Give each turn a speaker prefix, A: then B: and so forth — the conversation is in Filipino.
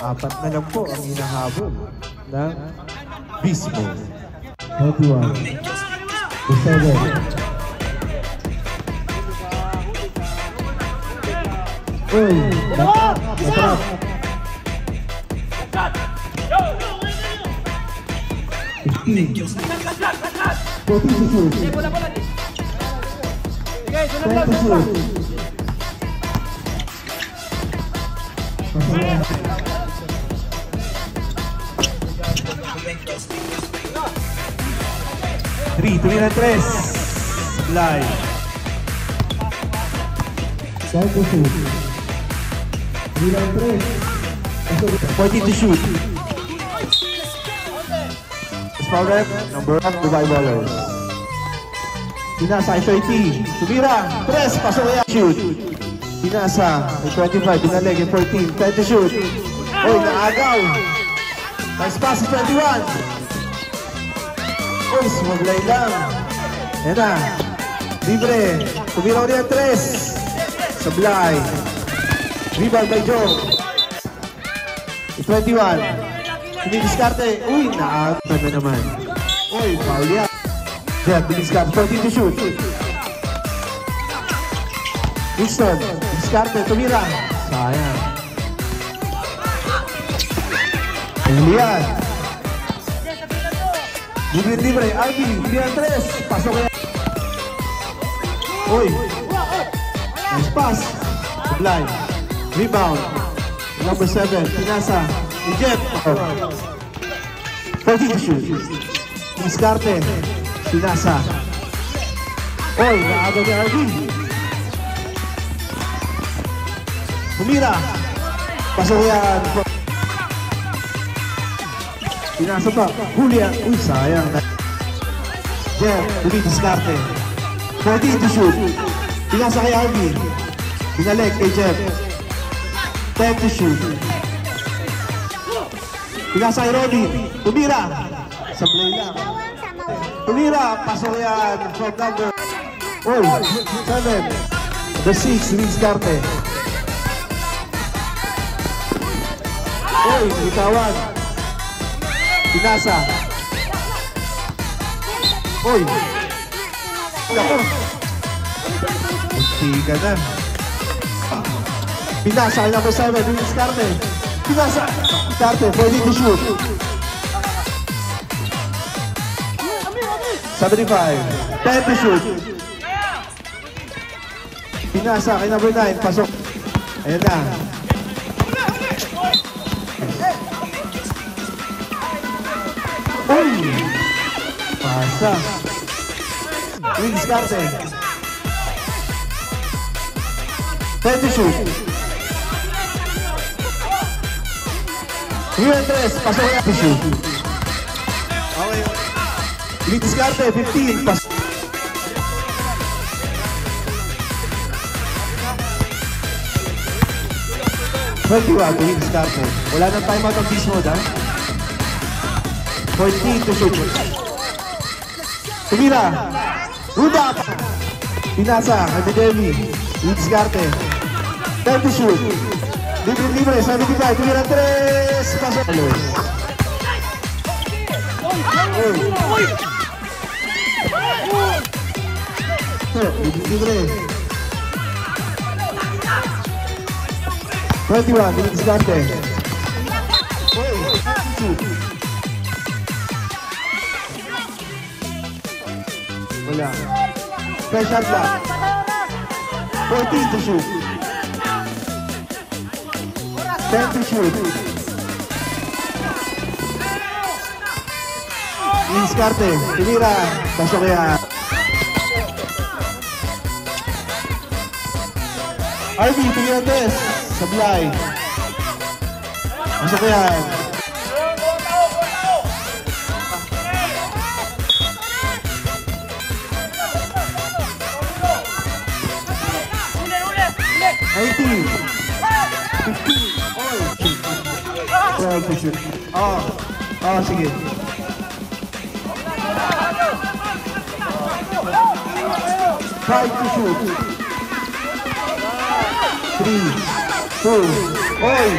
A: Apat na lang po ang hinahabol ng Bismo. 41. The 7. Uy! Natrap! Natrap! 15. 14 to shoot. 10 to shoot. 3, tuloy na 3. Live. 5 to shoot. 3 na 3. 14 to shoot. Foul rep, number 1, Dubai Ballers. Pinasa, 30. Tumira, press, pasok kaya. Shoot. Pinasa, 25, binaleg, 14. 10 to shoot. Oy, naagaw. Nice pass, 21. Oy, sumaglay lang. Yan na. Libre. Tumira ulit ang 3. Sablay. Rebound by Joe. 21. Dinidiskarte. Uy, naagpan na naman. Uy, foul yan. Jeff, dinidiskarte. 14 to shoot. Houston, dinidiskarte. Tumira. Sayang. Lian. Libre. Albi, Lian 3. Pasok kaya. Uy. Nice pass. Sublime. Rebound. Number 7. Pinasa. Ni Jeff. 14 to shoot. Diskarte. Pinasa. Oy, naagaw ni Arvin. Humira. Pasok yan. Pinasa pa. Julia. Uy, sayang. Jeff, diskarte. 14 to shoot. Pinasa kay Arvin. Binalik kay Jeff. 10 to shoot. Pinasa kay Robin. Tumira. Sablay lang. Tumira. Pasok yan. From number. Oy, 7. The 6. Diskarte. Oy, bitawan. Pinasa. Oy. Ako. Hindi ka na. Pinasa kay number 7. Diskarte. Pinasa. Diskarte. 14 to shoot. 75. 10 to shoot. Pinasa kay number 9. Pasok. Ayan na. Uy! Pasa. Diskarte. 10 to shoot. Yun 3. Pasok kaya to shoot. Okay. Diskarte. 15. Pasok. Diskarte. Wala nang timeout ang Bismo, ha? 14 to shoot. Tumira. Ruda. Pinasa. Kay Diskarte. 10 to shoot. Libre. 75. Tumira 3. Pasok. Libre. 21. Diskarte. Wala. Pressure block. 14 to shoot. 10 to shoot. Diskarte. Tumira. Pasok yan. RB, tumira test. Sablay. Pasok yan. $19. 15. Oh, shoot. 12 to shoot. Sige. 5 to shoot. 3, 2. Oy!